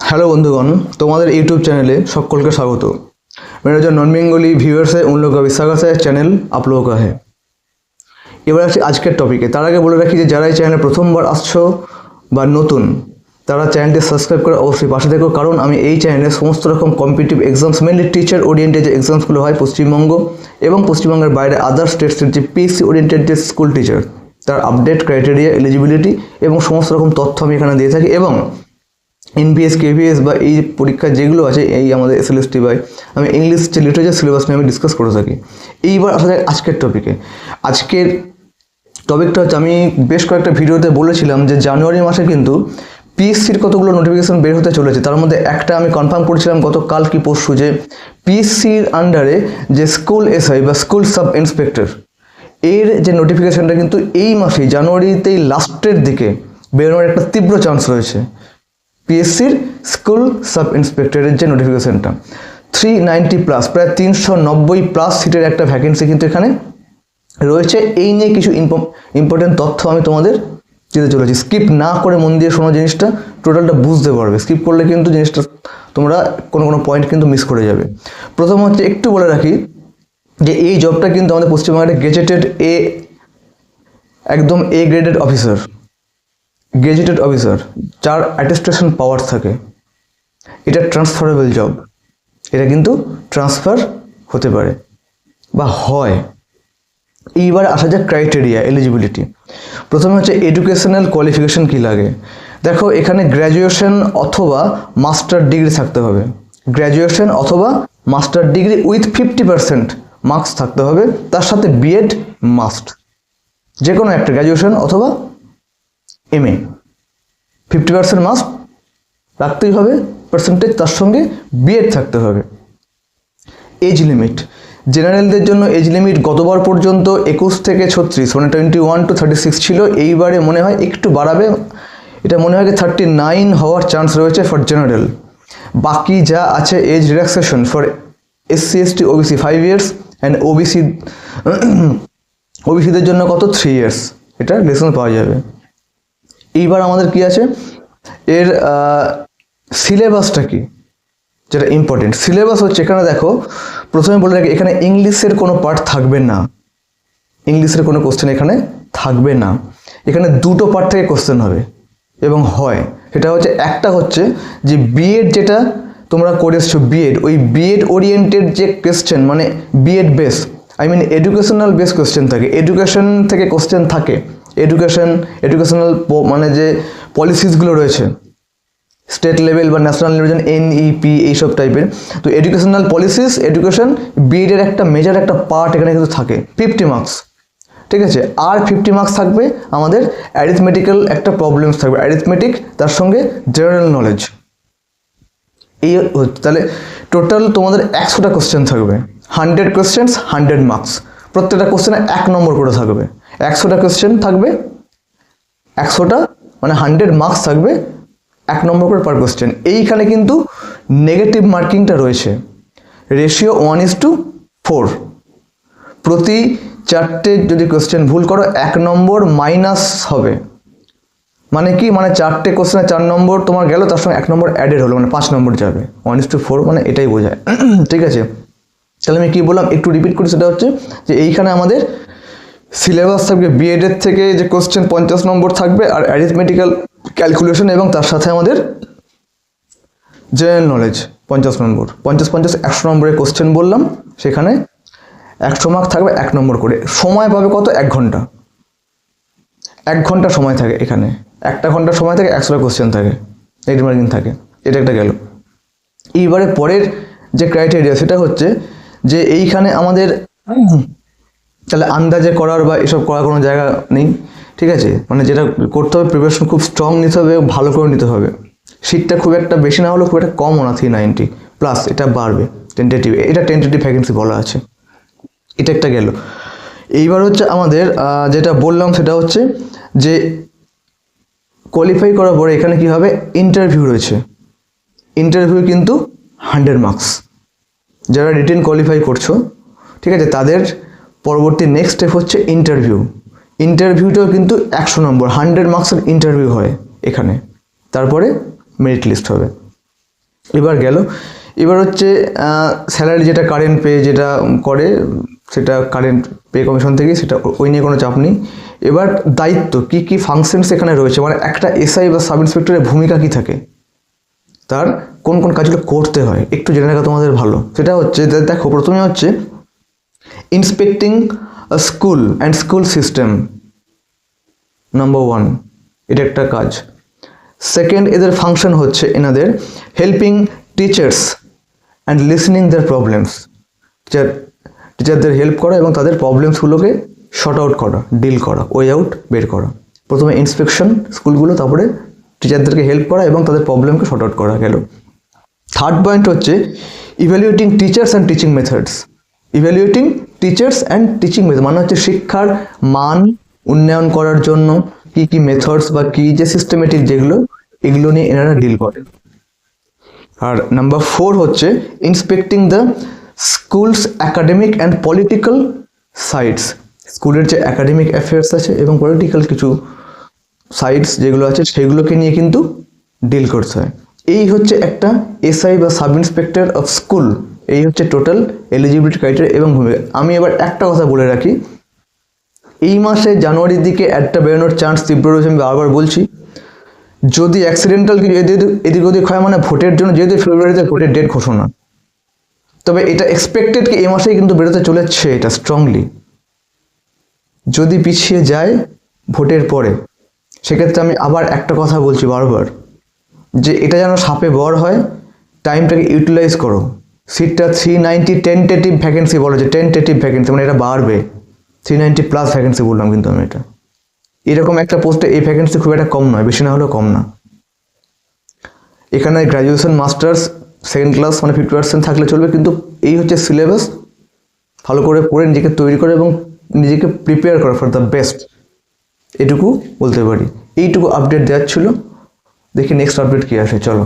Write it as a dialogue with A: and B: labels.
A: Hello बंधुगण तुम्हारे YouTube चैनले सकल के स्वागत। मेरा जो नॉन बेंगली व्यूअर्स है उन लोगों का भी स्वागत है। चैनल आप लोगों का है। এবার আসছি আজকের টপিকে। তার আগে বলে রাখি যে যারা এই চ্যানেলে প্রথমবার আসছো বা নতুন তারা চ্যানেলটি সাবস্ক্রাইব করে অবশ্যই পাশে থেকো, কারণ আমি এই চ্যানেলে সমস্ত রকম competitive exams mainly teacher oriented যে এক্সামসগুলো হয় পশ্চিমবঙ্গ এবং পশ্চিমবঙ্গের বাইরে আদার স্টেটসের যে পিএসসি ওরিয়েন্টেড যে স্কুল টিচার তার আপডেট ক্রাইটেরিয়া এলিজিবিলিটি এবং সমস্ত রকম তথ্য আমি এখানে দিয়ে থাকি। এবং এনবিএস কেভিএস বা এই পরীক্ষা যেগুলো আছে এই আমাদের এসএলএসটি বাই আমি ইংলিশ যে লিটারেচার সিলেবাস নিয়ে আমি ডিসকাস করে থাকি। এইবার আসা যায় আজকের টপিকে। আজকের টপিকটা হচ্ছে, আমি বেশ কয়েকটা ভিডিওতে বলেছিলাম যে জানুয়ারি মাসে কিন্তু পিএসসির কতগুলো নোটিফিকেশন বের হতে চলেছে। তার মধ্যে একটা আমি কনফার্ম করেছিলাম গতকাল কি পরশু, যে পিএসসির আন্ডারে যে স্কুল এসআই বা স্কুল সাব ইন্সপেক্টর এর যে নোটিফিকেশনটা কিন্তু এই মাসেই জানুয়ারিতেই লাস্টের দিকে বেরোনোর একটা তীব্র চান্স রয়েছে। পিএসসির স্কুল সাব ইন্সপেক্টরের যে নোটিফিকেশনটা 390 প্লাস প্রায় 390 প্লাস সিটের একটা ভ্যাকেন্সি কিন্তু এখানে রয়েছে। এই নিয়ে কিছু ইম্পর্টেন্ট তথ্য আমি তোমাদের দিতে চলেছি। স্কিপ না করে মন দিয়ে শোনো, জিনিসটা টোটালটা বুঝতে পারবে। স্কিপ করলে কিন্তু জিনিসটা তোমরা কোনো পয়েন্ট কিন্তু মিস করে যাবে। প্রথম হচ্ছে একটু বলে রাখি যে এই জবটা কিন্তু আমাদের পশ্চিমবঙ্গের গেজেটেড একদম এ গ্রেডেড অফিসার, গেজেটেড অফিসার যার অ্যাটেস্টেশন পাওয়ার থাকে। এটা ট্রান্সফারেবল জব, এটা কিন্তু ট্রান্সফার হতে পারে বা হয়। এইবার আসা যায় ক্রাইটেরিয়া এলিজিবিলিটি। প্রথমে হচ্ছে এডুকেশনাল কোয়ালিফিকেশন কী লাগে। দেখো এখানে গ্র্যাজুয়েশন অথবা মাস্টার ডিগ্রি থাকতে হবে। গ্র্যাজুয়েশন অথবা মাস্টার ডিগ্রি উইথ 50% মার্কস থাকতে হবে, তার সাথে বিএড মাস্ট, যে কোনো একটা গ্র্যাজুয়েশন অথবা এমএ 50% মাস্ট রাখতেই হবে পার্সেন্টেজ, তার সঙ্গে বিএড থাকতে হবে। এজ লিমিট, জেনারেলদের জন্য এজ লিমিট গতবার পর্যন্ত 21 থেকে 36 মানে 21 to 36 ছিল। এইবারে মনে হয় একটু বাড়াবে, এটা মনে হয় 39 হওয়ার চান্স রয়েছে ফর জেনারেল। বাকি যা আছে as relaxation for SC ST OBC 5 years and ওবিসিদের জন্য কত 3 ইয়ার্স, এটা রিলেশন পাওয়া যাবে। এইবার আমাদের কি আছে, এর সিলেবাসটা কি, যেটা ইম্পর্টেন্ট সিলেবাস হচ্ছে এখানে দেখো প্রথমে বলে রাখি এখানে ইংলিশের কোনো পার্ট থাকবে না। ইংলিশের কোনো কোশ্চেন এখানে থাকবে না। এখানে দুটো পার্ট থেকে কোশ্চেন হবে এবং হয়। সেটা হচ্ছে একটা হচ্ছে যে বিএড যেটা তোমরা করে এসছো বিএড, ওই বিএড ওরিয়েন্টেড যে কোশ্চেন মানে BEd base educational base question থাকে, এডুকেশন থেকে কোশ্চেন থাকে। এডুকেশনাল মানে যে পলিসিসগুলো রয়েছে স্টেট লেভেল বা ন্যাশনাল লেভেল, যেমন এনইপি এইসব টাইপের। তো এডুকেশনাল পলিসিস এডুকেশন বিএডের একটা মেজর একটা পার্ট এখানে কিন্তু থাকে 50 মার্কস, ঠিক আছে। আর 50 মার্কস থাকবে আমাদের অ্যারিথমেটিক্যাল একটা প্রবলেমস থাকবে, অ্যারিথমেটিক তার সঙ্গে জেনারেল নলেজ। এই তাহলে টোটাল তোমাদের 100টা কোশ্চেন থাকবে, 100 কোশ্চেন্স 100 মার্কস। প্রত্যেকটা কোশ্চেনে 1 নম্বর করে থাকবে। 100টা কোশ্চেন থাকবে, 100টা মানে 100 মার্কস থাকবে, 1 নম্বর করে পার কোশ্চেন। এইখানে কিন্তু নেগেটিভ মার্কিংটা রয়েছে, রেশিও 1:4। প্রতি 4টে যদি কোশ্চেন ভুল করো 1 নম্বর মাইনাস হবে। মানে কি, মানে 4টে কোশ্চেনে 4 নম্বর তোমার গেল, তার সঙ্গে 1 নম্বর অ্যাডেড হলো, মানে 5 নম্বর যাবে। 1:4 মানে এটাই বোঝায়, ঠিক আছে। তাহলে আমি কি বললাম একটু রিপিট করি, সেটা হচ্ছে যে এইখানে আমাদের সিলেবাস থাকবে বিএডের থেকে যে কোশ্চেন 50 নম্বর থাকবে, আর অ্যারিথমেটিক্যাল ক্যালকুলেশন এবং তার সাথে আমাদের জেনারেল নলেজ 50 নম্বর। 50 100 নম্বরের কোশ্চেন বললাম, সেখানে 100 মার্ক থাকবে 1 নম্বর করে। সময় পাবে কত, 1 ঘন্টা। 1 ঘন্টা সময় থাকে এখানে, 1টা ঘন্টা সময় থাকে, 100টা কোশ্চেন থাকে, নেগেটিভ মার্কিং থাকে। এটা একটা গেল। এইবারে পরের যে ক্রাইটেরিয়া সেটা হচ্ছে যে এইখানে আমাদের তাহলে আন্দাজে করার বা এসব করার কোনো জায়গা নেই, ঠিক আছে। মানে যেটা করতে হবে প্রিপারেশন খুব স্ট্রং নিতে হবে, ভালো করে নিতে হবে। সিটটা খুব একটা বেশি না হলেও খুব একটা কমও না, 390 প্লাস, এটা বাড়বে টেন্টেটিভ। এটা টেন্টেটিভ ভ্যাকেন্সি বলা আছে, এটা একটা গেল। এইবার হচ্ছে আমাদের যেটা বললাম সেটা হচ্ছে যে কোয়ালিফাই করার পরে এখানে কি হবে, ইন্টারভিউ রয়েছে। ইন্টারভিউ কিন্তু 100 মার্কস। যারা রিটেন কোয়ালিফাই করছো, ঠিক আছে, তাদের পরবর্তী নেক্সট স্টেপ হচ্ছে ইন্টারভিউ। ইন্টারভিউটাও কিন্তু 100 নম্বর 100 মার্কসের ইন্টারভিউ হয় এখানে, তারপরে মেরিট লিস্ট হবে। এবার গেল, এবার হচ্ছে স্যালারি যেটা কারেন্ট পে যেটা করে সেটা কারেন্ট পে কমিশন থেকে, সেটা ওই নিয়ে কোনো চাপ নেই। এবার দায়িত্ব কী কী ফাংশনস এখানে রয়েছে, মানে একটা এসআই বা সাব ইন্সপেক্টরের ভূমিকা কী থাকে, তার কোন কোন কাজগুলো করতে হয় একটু জেনে রাখা তোমাদের ভালো। সেটা হচ্ছে দেখো, প্রথমে হচ্ছে inspecting school and school system, number 1, এটা একটা কাজ। সেকেন্ড, এদের ফাংশন হচ্ছে এনাদের helping teachers and listening their problems, টিচারদের হেল্প করা এবং তাদের প্রবলেমসগুলোকে শর্ট আউট করা, ডিল করা, ওয়ে আউট বের করা। প্রথমে ইন্সপেকশন স্কুলগুলো, তারপরে টিচারদেরকে হেল্প করা এবং তাদের প্রবলেমকে শর্ট আউট করা গেল। থার্ড পয়েন্ট হচ্ছে evaluating teachers and teaching methods. Evaluating teachers and teaching method মানে হচ্ছে শিক্ষার মান উন্নয়ন করার জন্য কি কি মেথডস বা কি যে সিস্টেমেটিক যেগুলো, এগুলো নিয়ে এনারা ডিল করে। আর নাম্বার 4 হচ্ছে inspecting the schools academic and political sides. স্কুলের যে অ্যাকাডেমিক অ্যাফেয়ার্স আছে এবং পলিটিক্যাল কিছু সাইডস যেগুলো আছে সেগুলোকে নিয়ে কিন্তু ডিল করতে হয়। এই হচ্ছে একটা এসআই বা সাব ইন্সপেক্টর অফ স্কুল, এই হচ্ছে টোটাল এলিজিবিলিটি ক্রাইটেরিয়া এবং ভূমিকা। আমি এবার একটা কথা বলে রাখি, এই মাসে জানুয়ারির দিকে অ্যাডটা বেরোনোর চান্স তীব্র রয়েছে, আমি বারবার বলছি। যদি অ্যাক্সিডেন্টাল কিছু এদিক ওদিক হয়, মানে ভোটের জন্য যেহেতু ফেব্রুয়ারিতে ভোটের ডেট ঘোষণা, তবে এটা এক্সপেক্টেড কি এই মাসেই কিন্তু বেরোতে চলেছে, এটা স্ট্রংলি। যদি পিছিয়ে যায় ভোটের পরে, সেক্ষেত্রে আমি আবার একটা কথা বলছি বারবার, যে এটা যেন সাপে বর হয়, টাইমটাকে ইউটিলাইজ করো। সিটটা 390 টেন্টেটিভ ভ্যাকেন্সি বলা যায়, টেন্টেটিভ ভ্যাকেন্সি মানে এটা বাড়বে, 390 প্লাস ভ্যাকেন্সি বললাম কিন্তু আমি। এটা এরকম একটা পোস্টে এই ভ্যাকেন্সি খুব একটা কম নয়, বেশি না হলেও কম না। এখানে গ্র্যাজুয়েশন মাস্টার্স সেকেন্ড ক্লাস মানে 50% থাকলে চলবে, কিন্তু এই হচ্ছে সিলেবাস। ভালো করে পড়ে নিজেকে তৈরি করে এবং নিজেকে প্রিপেয়ার করা ফর দ্য বেস্ট, এটুকু বলতে পারি। এইটুকু আপডেট দেওয়ার ছিল। দেখি নেক্সট আপডেট কী আসে, চলো।